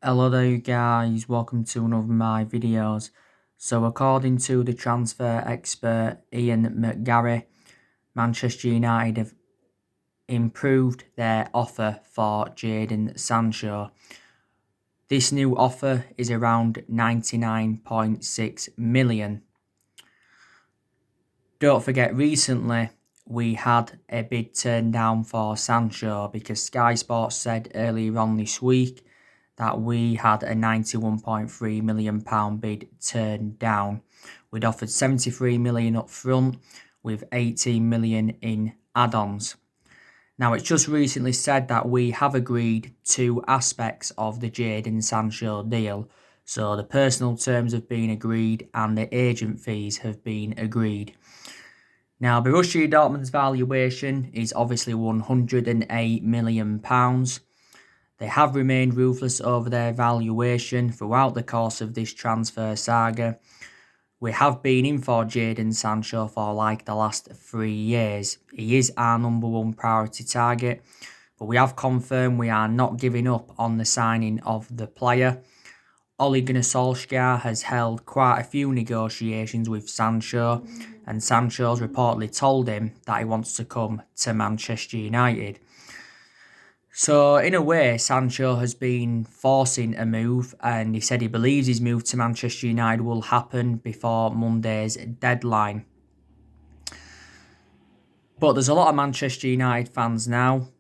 Hello there you guys, welcome to another of my videos. So according to the transfer expert Ian McGarry, Manchester United have improved their offer for Jadon Sancho. This new offer is around 99.6 million. Don't forget, recently we had a bid turned down for Sancho because Sky Sports said earlier on this week that we had a £91.3 million bid turned down. We'd offered 73 million up front with 18 million in add-ons. Now, it's just recently said that we have agreed two aspects of the Jadon Sancho deal. So the personal terms have been agreed and the agent fees have been agreed. Now, Borussia Dortmund's valuation is obviously £108 million. They have remained ruthless over their valuation throughout the course of this transfer saga. We have been in for Jadon Sancho for like the last 3 years. He is our number one priority target, but we have confirmed we are not giving up on the signing of the player. Ole Gunnar Solsjaer has held quite a few negotiations with Sancho, and Sancho's reportedly told him that he wants to come to Manchester United. So, in a way, Sancho has been forcing a move, and he said he believes his move to Manchester United will happen before Monday's deadline. But there's a lot of Manchester United fans now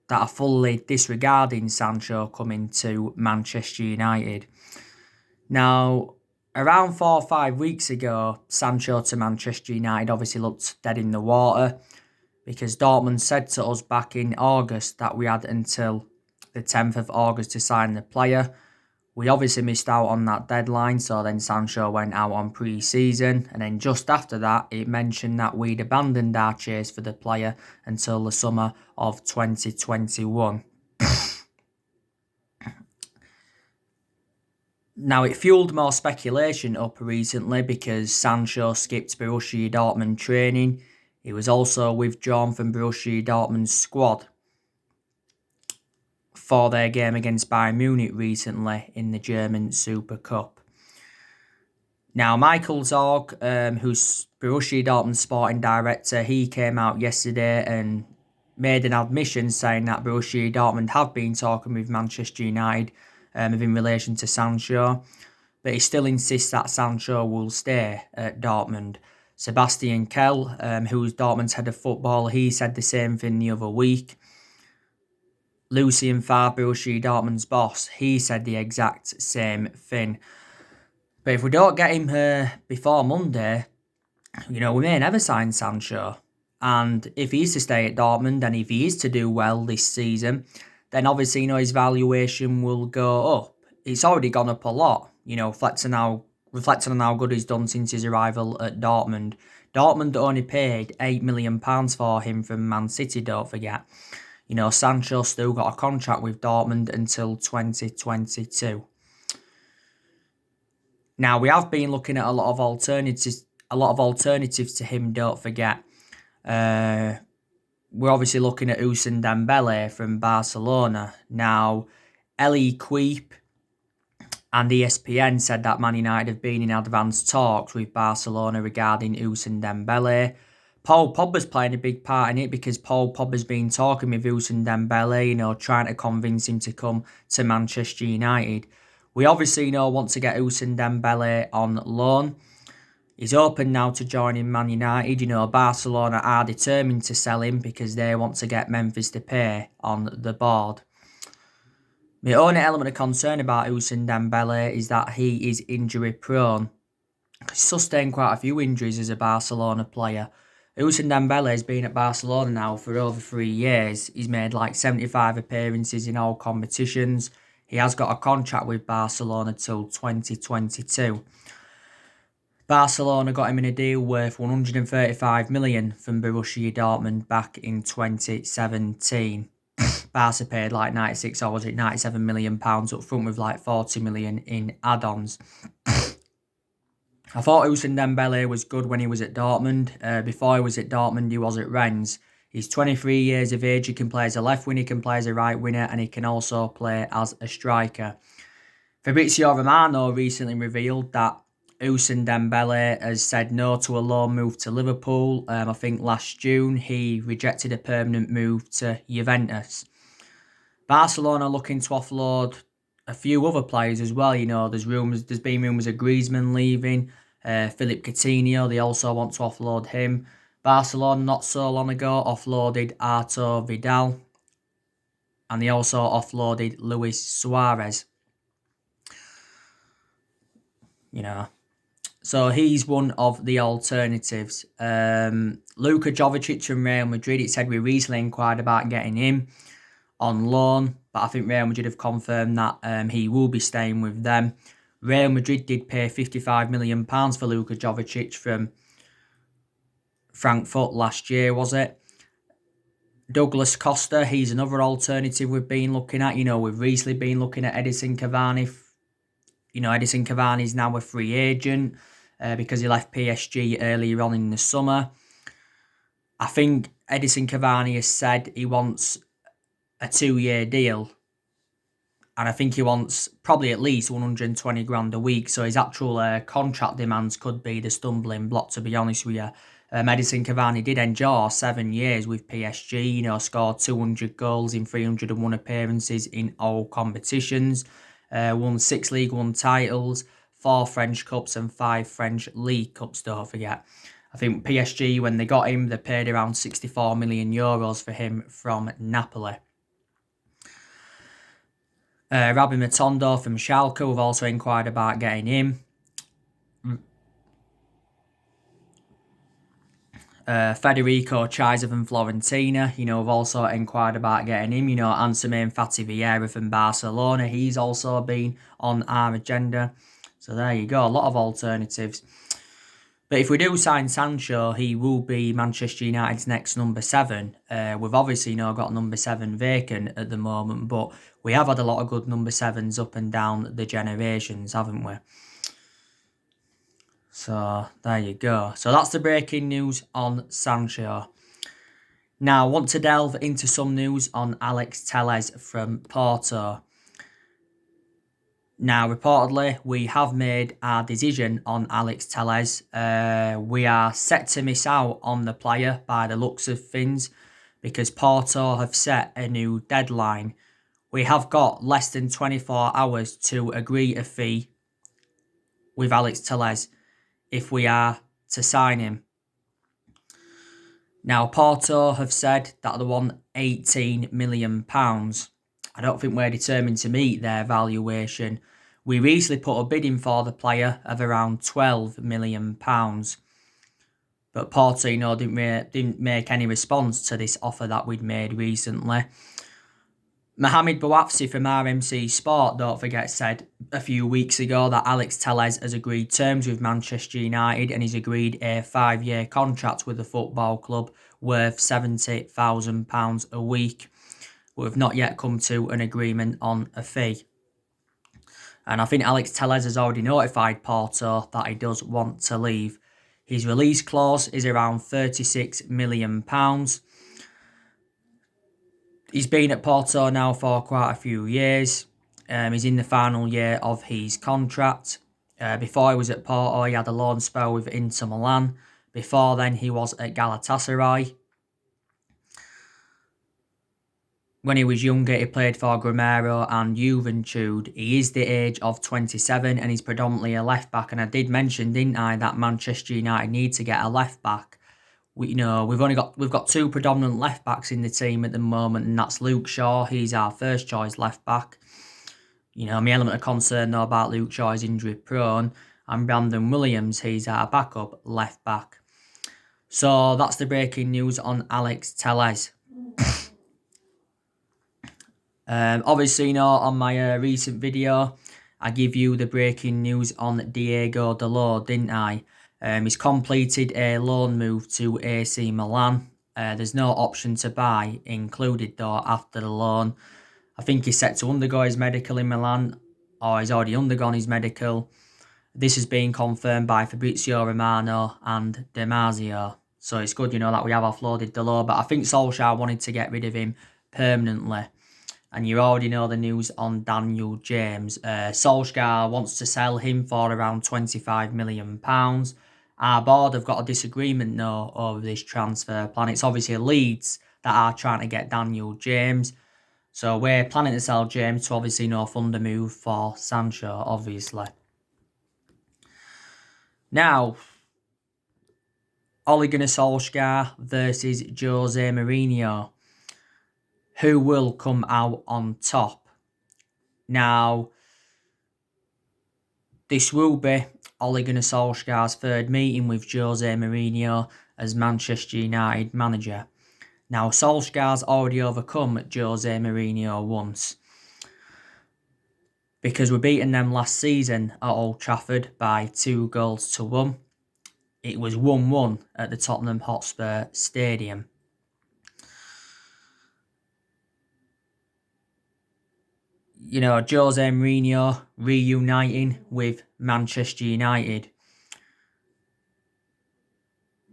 that are fully disregarding Sancho coming to Manchester United. Now, around 4 or 5 weeks ago, Sancho to Manchester United obviously looked dead in the water because Dortmund said to us back in August that we had until the 10th of August to sign the player. We obviously missed out on that deadline, so then Sancho went out on pre-season, and then just after that, it mentioned that we'd abandoned our chase for the player until the summer of 2021. Now, it fueled more speculation up recently because Sancho skipped Borussia Dortmund training. He was also withdrawn from Borussia Dortmund's squad for their game against Bayern Munich recently in the German Super Cup. Now, Michael Zorg, who's Borussia Dortmund's sporting director, he came out yesterday and made an admission saying that Borussia Dortmund have been talking with Manchester United in relation to Sancho, but he still insists that Sancho will stay at Dortmund. Sebastian Kell, who's Dortmund's head of football, he said the same thing the other week. Lucien Favre, Borussia Dortmund's boss, he said the exact same thing. But if we don't get him before Monday, we may never sign Sancho. And if he is to stay at Dortmund and if he is to do well this season, then obviously, his valuation will go up. It's already gone up a lot, reflecting on how good he's done since his arrival at Dortmund. Dortmund only paid £8 million for him from Man City, don't forget. Sancho still got a contract with Dortmund until 2022. Now, we have been looking at a lot of alternatives to him, don't forget. We're obviously looking at Ousmane Dembele from Barcelona. Now, Ellie Queep and ESPN said that Man United have been in advanced talks with Barcelona regarding Ousmane Dembele. Paul Pogba's playing a big part in it because Paul Pogba's been talking with Ousmane Dembele, trying to convince him to come to Manchester United. We obviously, want to get Ousmane Dembele on loan. He's open now to joining Man United. Barcelona are determined to sell him because they want to get Memphis Depay on the board. My only element of concern about Ousmane Dembele is that he is injury prone. He's sustained quite a few injuries as a Barcelona player. Ousmane Dembele has been at Barcelona now for over 3 years. He's made like 75 appearances in all competitions. He has got a contract with Barcelona till 2022. Barcelona got him in a deal worth 135 million from Borussia Dortmund back in 2017. Barca paid like 96 or was it 97 million pounds up front with like 40 million in add-ons. I thought Ousmane Dembele was good when he was at Dortmund. Before he was at Dortmund, he was at Rennes. He's 23 years of age. He can play as a left winger, he can play as a right winger, and he can also play as a striker. Fabrizio Romano recently revealed that Ousmane Dembele has said no to a loan move to Liverpool. I think last June he rejected a permanent move to Juventus. Barcelona looking to offload a few other players as well. There's been rumours of Griezmann leaving, Philippe Coutinho. They also want to offload him. Barcelona not so long ago offloaded Artur Vidal, and they also offloaded Luis Suarez. So he's one of the alternatives. Luka Jovic from Real Madrid, it said we recently inquired about getting him on loan, but I think Real Madrid have confirmed that he will be staying with them. Real Madrid did pay £55 million for Luka Jovic from Frankfurt last year, was it? Douglas Costa, he's another alternative we've been looking at. We've recently been looking at Edison Cavani. Edison Cavani is now a free agent because he left PSG earlier on in the summer. I think Edison Cavani has said he wants a 2-year deal, and I think he wants probably at least 120 grand a week. So his actual contract demands could be the stumbling block, to be honest with you. Edison Cavani did endure 7 years with PSG. Scored 200 goals in 301 appearances in all competitions. Won 6 League One titles, 4 French Cups and 5 French League Cups, don't forget. I think PSG, when they got him, they paid around €64 million for him from Napoli. Rabbi Matondo from Schalke, we've also inquired about getting him. Federico Chiesa from Fiorentina, we've also inquired about getting him. Anselme Fati Vieira from Barcelona, he's also been on our agenda. So there you go, a lot of alternatives. But if we do sign Sancho, he will be Manchester United's next number 7. We've obviously got number 7 vacant at the moment, but we have had a lot of good number 7s up and down the generations, haven't we? So there you go. So that's the breaking news on Sancho. Now I want to delve into some news on Alex Telles from Porto. Now, reportedly, we have made our decision on Alex Telles. We are set to miss out on the player by the looks of things because Porto have set a new deadline. We have got less than 24 hours to agree a fee with Alex Telles if we are to sign him. Now, Porto have said that they want £18 million. I don't think we're determined to meet their valuation. We recently put a bid in for the player of around £12 million. But Porto, didn't make any response to this offer that we'd made recently. Mohamed Bouafsi from RMC Sport, don't forget, said a few weeks ago that Alex Telles has agreed terms with Manchester United and he's agreed a 5-year contract with the football club worth £70,000 a week. We've not yet come to an agreement on a fee. And I think Alex Telles has already notified Porto that he does want to leave. His release clause is around £36 million. He's been at Porto now for quite a few years. He's in the final year of his contract. Before he was at Porto, he had a loan spell with Inter Milan. Before then, he was at Galatasaray. When he was younger, he played for Grêmio and Juventude. He is the age of 27 and he's predominantly a left-back. And I did mention, didn't I, that Manchester United need to get a left-back. We've got 2 predominant left-backs in the team at the moment, and that's Luke Shaw. He's our first-choice left-back. My element of concern, though, about Luke Shaw is injury-prone. And Brandon Williams, he's our backup left-back. So that's the breaking news on Alex Telles. Obviously, on my recent video, I give you the breaking news on Diego Dalot, didn't I? He's completed a loan move to AC Milan. There's no option to buy included, though, after the loan. I think he's set to undergo his medical in Milan, or he's already undergone his medical. This has been confirmed by Fabrizio Romano and Damasio. So it's good, that we have offloaded Dalot. But I think Solsjaer wanted to get rid of him permanently. And you already know the news on Daniel James. Solsjaer wants to sell him for around £25 million. Our board have got a disagreement now over this transfer plan. It's obviously Leeds that are trying to get Daniel James. So we're planning to sell James to obviously no fund a move for Sancho, obviously. Now, Ole Gunnar Solskjaer versus Jose Mourinho. Who will come out on top? Now, this will be Ole Gunnar Solskjaer's third meeting with Jose Mourinho as Manchester United manager. Now, Solskjaer's already overcome Jose Mourinho once, because we beaten them last season at Old Trafford by 2-1. It was 1-1 at the Tottenham Hotspur Stadium. You know, Jose Mourinho reuniting with Manchester United.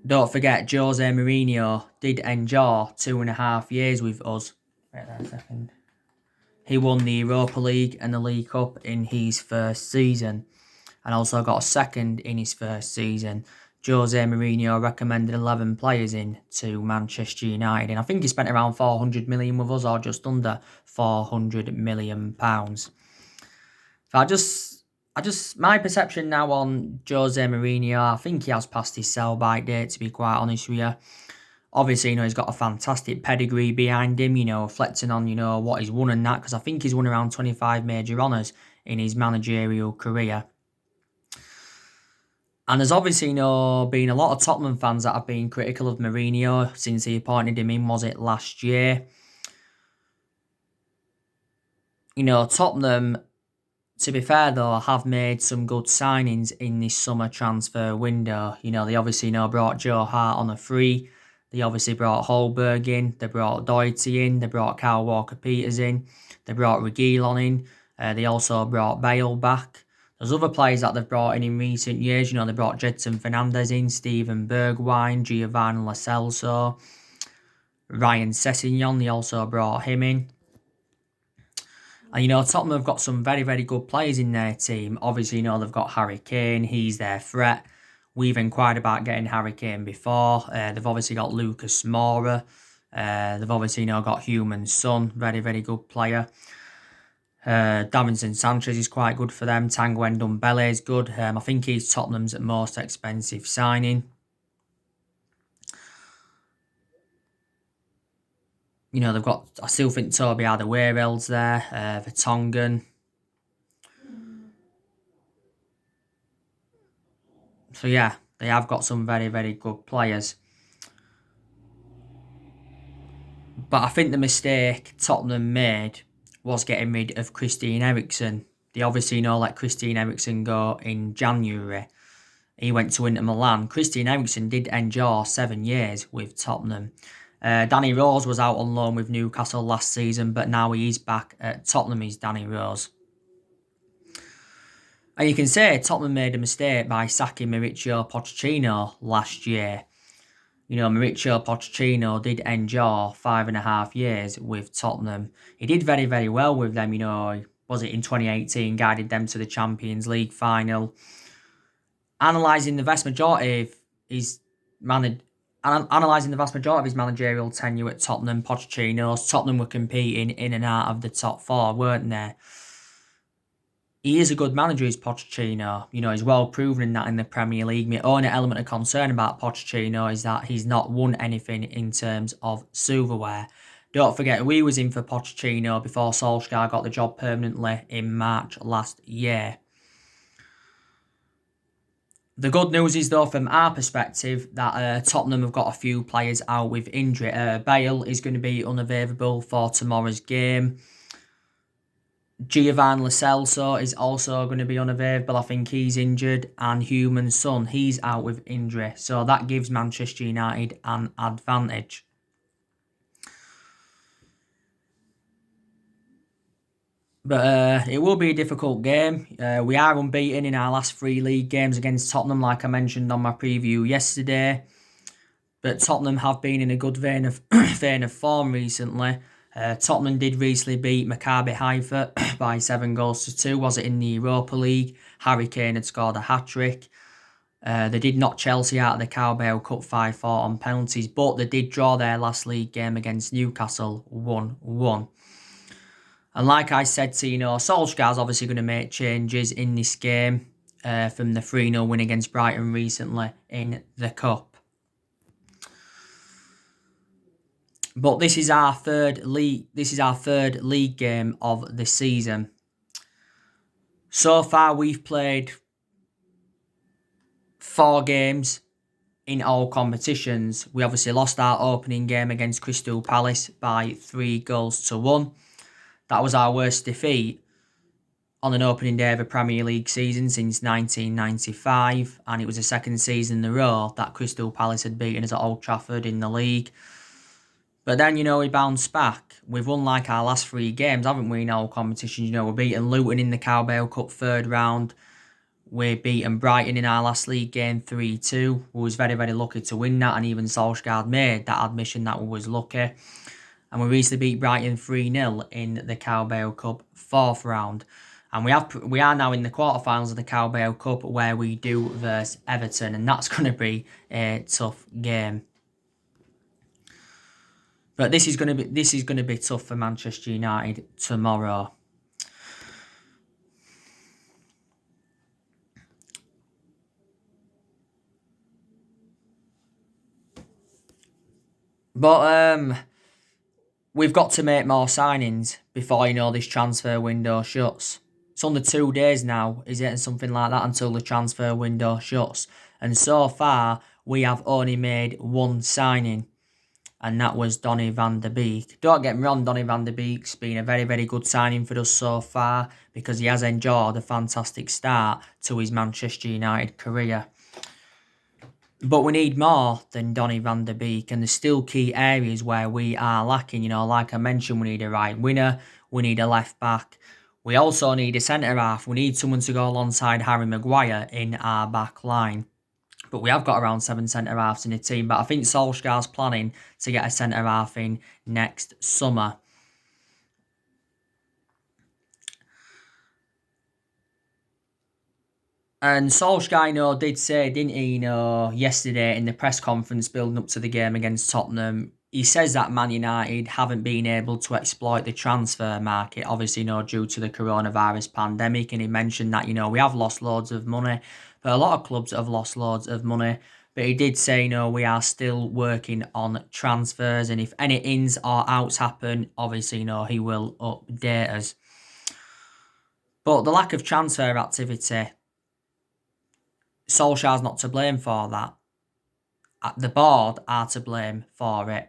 Don't forget, Jose Mourinho did endure 2.5 years with us. Wait there a second. He won the Europa League and the League Cup in his first season, and also got a second in his first season. Jose Mourinho recommended 11 players in to Manchester United, and I think he spent around 400 million with us, or just under 400 million pounds. So my perception now on Jose Mourinho, I think he has passed his sell-by date, to be quite honest with you. Obviously, you know, he's got a fantastic pedigree behind him, you know, reflecting on, you know, what he's won and that, because I think he's won around 25 major honours in his managerial career. And there's obviously, you know, been a lot of Tottenham fans that have been critical of Mourinho since he appointed him in, was it last year? You know, Tottenham, to be fair though, have made some good signings in this summer transfer window. You know, they obviously, you know, brought Joe Hart on a free. They obviously brought Holberg in. They brought Doherty in. They brought Kyle Walker-Peters in. They brought Reguilon in. They also brought Bale back. There's other players that they've brought in recent years. You know, they brought Jedson Fernandez in, Steven Bergwijn, Giovanni Lo Celso, Ryan Sessegnon. They also brought him in. And, you know, Tottenham have got some very, very good players in their team. Obviously, you know, they've got Harry Kane. He's their threat. We've inquired about getting Harry Kane before. They've obviously got Lucas Moura. They've obviously, you know, got Human Son. Very, very good player. Davinson Sanchez is quite good for them. Tanguy Ndombele is good. I think he's Tottenham's most expensive signing. You know, they've got, I still think Toby Alderweireld's there, Vertonghen. So yeah, they have got some very, very good players. But I think the mistake Tottenham made was getting rid of Christian Eriksen. They obviously, you know, let Christian Eriksen go in January. He went to Inter Milan. Christian Eriksen did endure 7 years with Tottenham. Danny Rose was out on loan with Newcastle last season, but now he is back at Tottenham, is Danny Rose. And you can say Tottenham made a mistake by sacking Mauricio Pochettino last year. You know, Mauricio Pochettino did endure 5.5 years with Tottenham. He did very, very well with them, you know. Was it in 2018, guided them to the Champions League final. Analysing the vast majority of his managerial tenure at Tottenham, Tottenham were competing in and out of the top 4, weren't they? He is a good manager, is Pochettino. You know, he's well proven in that in the Premier League. My only element of concern about Pochettino is that he's not won anything in terms of silverware. Don't forget, we was in for Pochettino before Solskjaer got the job permanently in March last year. The good news is, though, from our perspective, that Tottenham have got a few players out with injury. Bale is going to be unavailable for tomorrow's game. Giovanni Lo Celso is also going to be unavailable. I think he's injured. And Human Son, he's out with injury. So that gives Manchester United an advantage. But it will be a difficult game. We are unbeaten in our last 3 league games against Tottenham, like I mentioned on my preview yesterday. But Tottenham have been in a good vein of form recently. Tottenham did recently beat Maccabi Haifa by 7 goals to 2. Was it in the Europa League? Harry Kane had scored a hat-trick. They did knock Chelsea out of the Carabao Cup 5-4 on penalties, but they did draw their last league game against Newcastle 1-1. And like I said to Solskjaer's obviously going to make changes in this game from the 3-0 win against Brighton recently in the Cup. But this is our third league. This is our third league game of the season. So far, we've played 4 games in all competitions. We obviously lost our opening game against Crystal Palace by 3-1. That was our worst defeat on an opening day of a Premier League season since 1995, and it was the second season in a row that Crystal Palace had beaten us at Old Trafford in the league. But then, we bounced back. We've won like our last 3 games, haven't we, in all competitions? We're beating Luton in the Carabao Cup third round. We're beating Brighton in our last league game 3-2. We was very, very lucky to win that, and even Solskjaer made that admission that we was lucky. And we recently beat Brighton 3-0 in the Carabao Cup fourth round. And we are now in the quarterfinals of the Carabao Cup, where we do versus Everton, and that's going to be a tough game. But this is going to be tough for Manchester United tomorrow. But we've got to make more signings before this transfer window shuts. It's under 2 days now, is it? Something like that until the transfer window shuts. And so far, we have only made 1 signing. And that was Donny van der Beek. Don't get me wrong, Donny van der Beek's been a very, very good signing for us so far because he has enjoyed a fantastic start to his Manchester United career. But we need more than Donny van der Beek, and there's still key areas where we are lacking. Like I mentioned, we need a right winger, we need a left back, we also need a centre-half. We need someone to go alongside Harry Maguire in our back line. But we have got around 7 centre-halves in the team. But I think Solskjaer's planning to get a centre-half in next summer. And Solskjaer, did say, didn't he, yesterday in the press conference building up to the game against Tottenham, he says that Man United haven't been able to exploit the transfer market, obviously, due to the coronavirus pandemic. And he mentioned that, we have lost loads of money. But a lot of clubs have lost loads of money. But he did say, we are still working on transfers. And if any ins or outs happen, obviously, he will update us. But the lack of transfer activity, Solskjaer's not to blame for that. The board are to blame for it.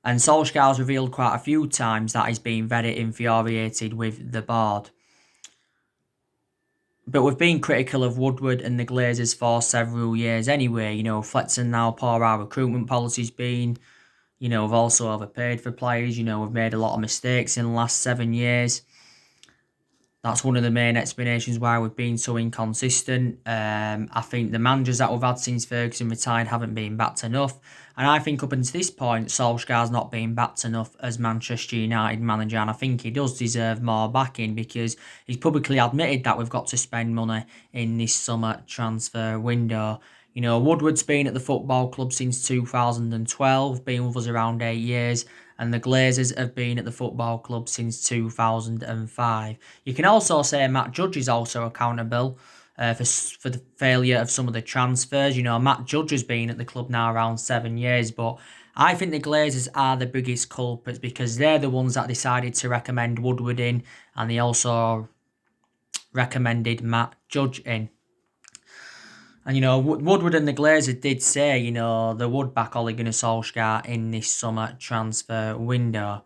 And Solskjaer's revealed quite a few times that he's been very infuriated with the board. But we've been critical of Woodward and the Glazers for several years anyway. Reflecting how poor our recruitment policy's been. We've also overpaid for players. We've made a lot of mistakes in the last 7 years. That's one of the main explanations why we've been so inconsistent. I think the managers that we've had since Ferguson retired haven't been backed enough. And I think up until this point, Solskjaer's not been backed enough as Manchester United manager. And I think he does deserve more backing because he's publicly admitted that we've got to spend money in this summer transfer window. Woodward's been at the football club since 2012, been with us around 8 years. And the Glazers have been at the football club since 2005. You can also say Matt Judge is also accountable for the failure of some of the transfers. Matt Judge has been at the club now around 7 years, but I think the Glazers are the biggest culprits because they're the ones that decided to recommend Woodward in, and they also recommended Matt Judge in. And, Woodward and the Glazers did say, they would back Ole Gunnar Solskjaer in this summer transfer window.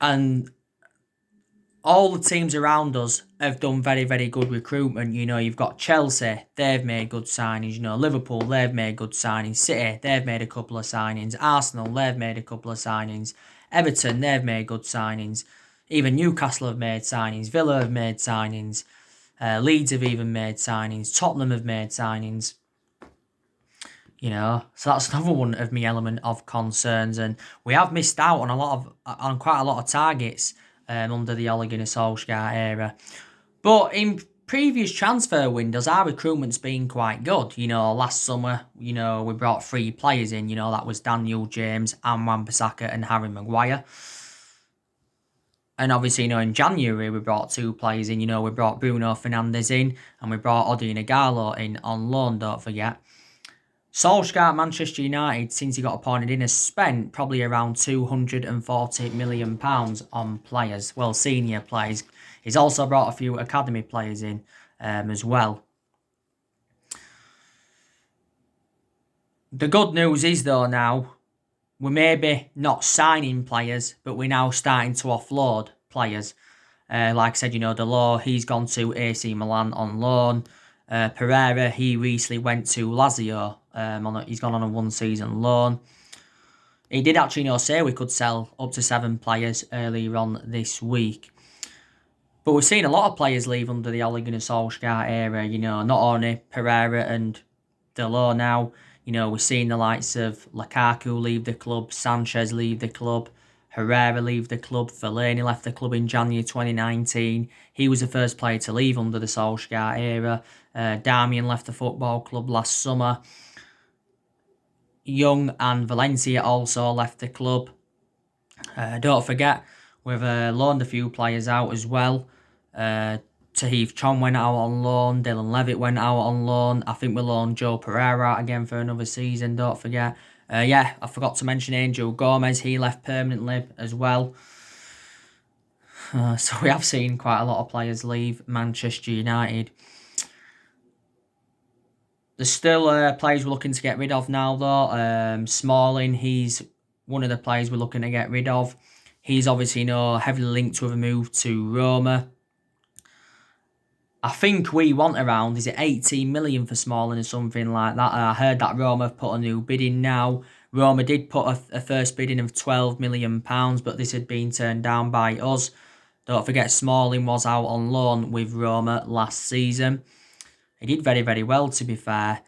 And all the teams around us have done very, very good recruitment. You've got Chelsea, they've made good signings. Liverpool, they've made good signings. City, they've made a couple of signings. Arsenal, they've made a couple of signings. Everton, they've made good signings. Even Newcastle have made signings. Villa have made signings. Leeds have even made signings. Tottenham have made signings. So that's another one of my element of concerns, and we have missed out on quite a lot of targets under the Ole Gunnar Solskjaer era. But in previous transfer windows, our recruitment's been quite good. Last summer, we brought 3 players in. That was Daniel James, Wan-Bissaka, and Harry Maguire. And obviously, in January, we brought 2 players in. We brought Bruno Fernandes in, and we brought Odion Ighalo in on loan, don't forget. Solskjaer at Manchester United, since he got appointed in, has spent probably around £240 million on players. Well, senior players. He's also brought a few academy players in as well. The good news is, though, now, we're maybe not signing players, but we're now starting to offload players. Like I said, Delors, he's gone to AC Milan on loan. Pereira, he recently went to Lazio. He's gone on a 1-season loan. He did actually say we could sell up to 7 players earlier on this week. But we've seen a lot of players leave under the Ole Gunnar Solskjaer era. Not only Pereira and Delors now. We've seen the likes of Lukaku leave the club, Sanchez leave the club, Herrera leave the club, Fellaini left the club in January 2019. He was the first player to leave under the Solskjaer era. Darmian left the football club last summer. Young and Valencia also left the club. Don't forget, we've loaned a few players out as well. Tahith Chong went out on loan. Dylan Levitt went out on loan. I think we loaned Joe Pereira out again for another season, don't forget. I forgot to mention Angel Gomez. He left permanently as well. So we have seen quite a lot of players leave Manchester United. There's still players we're looking to get rid of now, though. Smalling, he's one of the players we're looking to get rid of. He's obviously heavily linked to a move to Roma. I think we want around, is it 18 million for Smalling or something like that? I heard that Roma have put a new bid in now. Roma did put a first bid in of £12 million, but this had been turned down by us. Don't forget, Smalling was out on loan with Roma last season. He did very, very well, to be fair.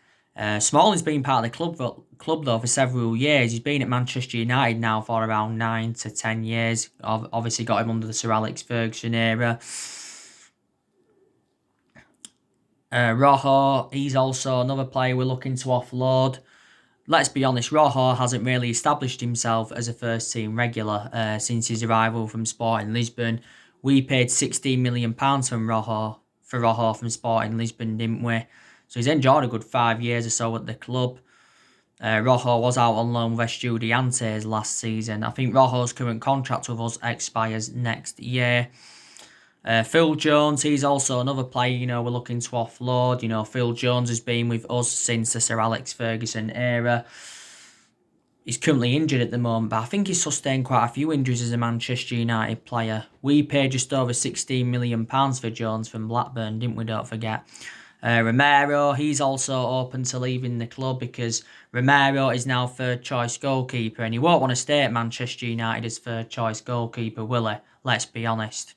Smalling's been part of the club though for several years. He's been at Manchester United now for around 9 to 10 years. Obviously got him under the Sir Alex Ferguson era. Rojo, he's also another player we're looking to offload. Let's be honest, Rojo hasn't really established himself as a first-team regular since his arrival from Sporting Lisbon. We paid £16 million for Rojo from Sporting Lisbon, didn't we? So he's enjoyed a good 5 years or so at the club. Rojo was out on loan with Estudiantes last season. I think Rojo's current contract with us expires next year. Phil Jones, he's also another player, we're looking to offload. Phil Jones has been with us since the Sir Alex Ferguson era. He's currently injured at the moment, but I think he's sustained quite a few injuries as a Manchester United player. We paid just over £16 million for Jones from Blackburn, didn't we? Don't forget. Romero, he's also open to leaving the club because Romero is now third choice goalkeeper, and he won't want to stay at Manchester United as third choice goalkeeper, will he? Let's be honest.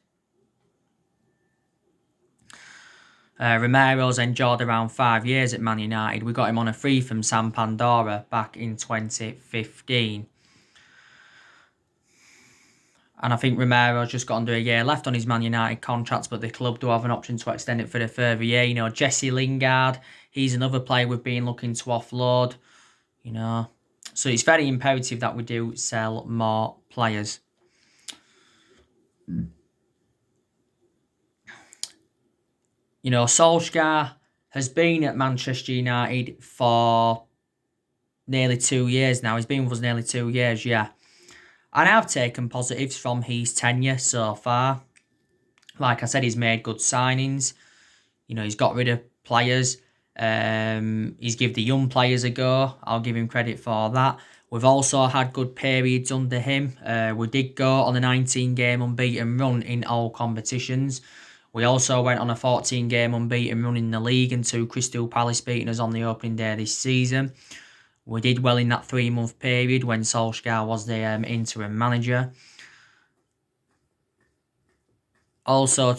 Romero's enjoyed around 5 years at Man United. We got him on a free from San Pandora back in 2015. And I think Romero's just got under a year left on his Man United contract, but the club do have an option to extend it for a further year. Jesse Lingard, he's another player we've been looking to offload. So it's very imperative that we do sell more players. Solskjaer has been at Manchester United for nearly 2 years now. He's been with us nearly 2 years, yeah. And I've taken positives from his tenure so far. Like I said, he's made good signings. He's got rid of players. He's given the young players a go. I'll give him credit for that. We've also had good periods under him. We did go on a 19-game unbeaten run in all competitions. We also went on a 14-game unbeaten run in the league until Crystal Palace beating us on the opening day this season. We did well in that 3-month period when Solskjaer was the interim manager. Also,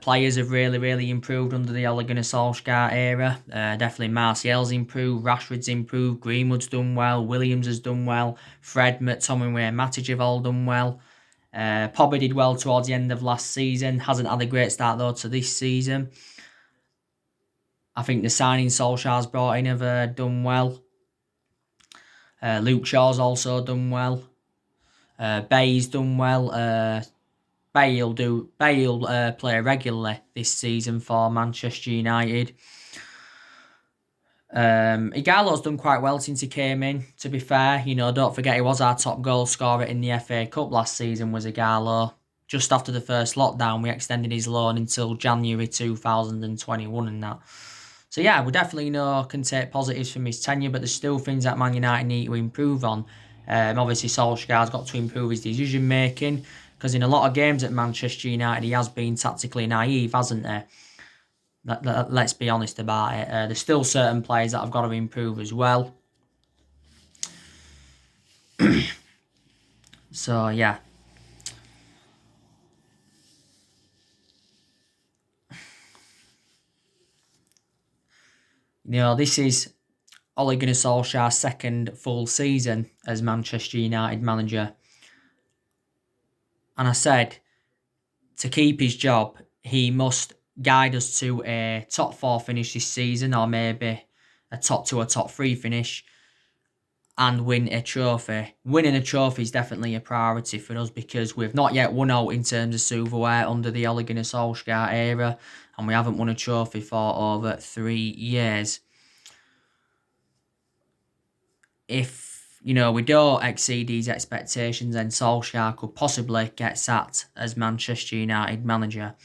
players have really improved under the Ole Gunnar Solskjaer era. Definitely Martial's improved, Rashford's improved, Greenwood's done well, Williams has done well, Fred, McTominay and Matic have all done well. Pogba did well towards the end of last season. Hasn't had a great start though to this season. I think the signing Solskjaer's brought in have done well. Luke Shaw's also done well. Bay's done well. Bale play regularly this season for Manchester United. Ighalo's done quite well since he came in, to be fair. Don't forget he was our top goal scorer in the FA Cup last season, was Ighalo. Just after the first lockdown, we extended his loan until January 2021 and that. So yeah, we definitely can take positives from his tenure, but there's still things that Man United need to improve on. Obviously, Solskjaer's got to improve his decision making, because in a lot of games at Manchester United, he has been tactically naive, hasn't he? Let's be honest about it. There's still certain players that have got to improve as well. So, yeah. This is Ole Gunnar Solskjaer's second full season as Manchester United manager. And I said, to keep his job, he must guide us to a top 4 finish this season, or maybe a top 2 or top 3 finish, and win a trophy. Winning a trophy is definitely a priority for us, because we've not yet won out in terms of silverware under the Ole Gunnar Solskjaer era, and we haven't won a trophy for over 3 years. If we don't exceed these expectations, then Solskjaer could possibly get sacked as Manchester United manager.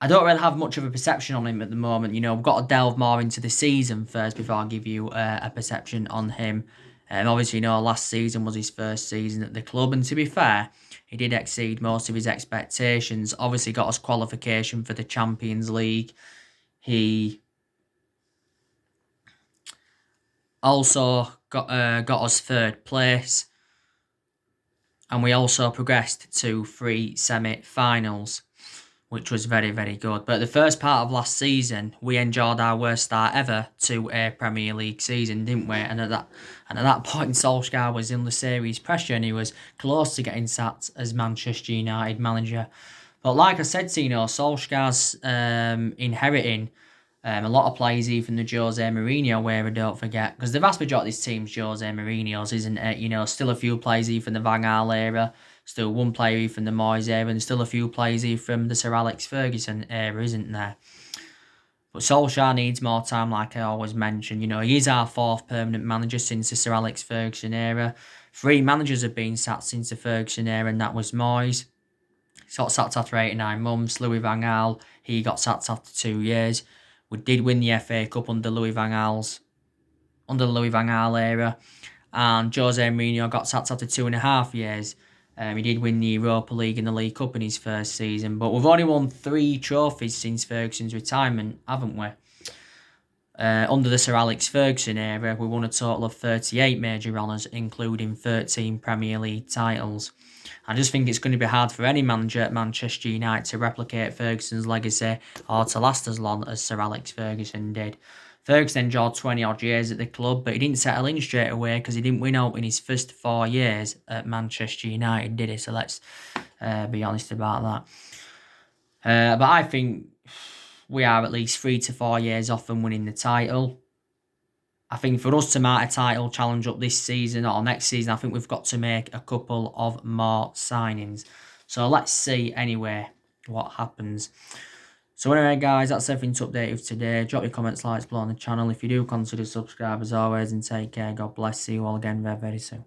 I don't really have much of a perception on him at the moment. We've got to delve more into the season first before I give you a perception on him. Obviously, last season was his first season at the club, and to be fair, he did exceed most of his expectations. Obviously, got us qualification for the Champions League. He also got us 3rd place, and we also progressed to 3 semi-finals, which was very good. But the first part of last season, we enjoyed our worst start ever to a Premier League season, didn't we? And at that point, Solskjaer was under serious pressure, and he was close to getting sacked as Manchester United manager. But like I said, Solskjaer's inheriting a lot of players even the Jose Mourinho era, don't forget, because the vast majority of this team's Jose Mourinho's, isn't it? Still a few players even the Van Gaal era, still one player from the Moyes era, and still a few players from the Sir Alex Ferguson era, isn't there? But Solskjaer needs more time, like I always mention. He is our 4th permanent manager since the Sir Alex Ferguson era. 3 managers have been sacked since the Ferguson era, and that was Moyes. He got sacked after 8 or 9 months. Louis Van Gaal, he got sacked after 2 years. We did win the FA Cup under the Louis Van Gaal era, and Jose Mourinho got sacked after 2.5 years. He did win the Europa League and the League Cup in his first season, but we've only won 3 trophies since Ferguson's retirement, haven't we? Under the Sir Alex Ferguson era, we won a total of 38 major honours, including 13 Premier League titles. I just think it's going to be hard for any manager at Manchester United to replicate Ferguson's legacy or to last as long as Sir Alex Ferguson did. Ferguson enjoyed 20 odd years at the club, but he didn't settle in straight away because he didn't win out in his first 4 years at Manchester United, did he? So let's be honest about that. But I think we are at least 3 to 4 years off from winning the title. I think for us to mount a title challenge up this season or next season, I think we've got to make a couple of more signings. So let's see anyway what happens. So anyway, guys, that's everything to update you today. Drop your comments, likes below on the channel. If you do, consider subscribe as always, and take care. God bless. See you all again very soon.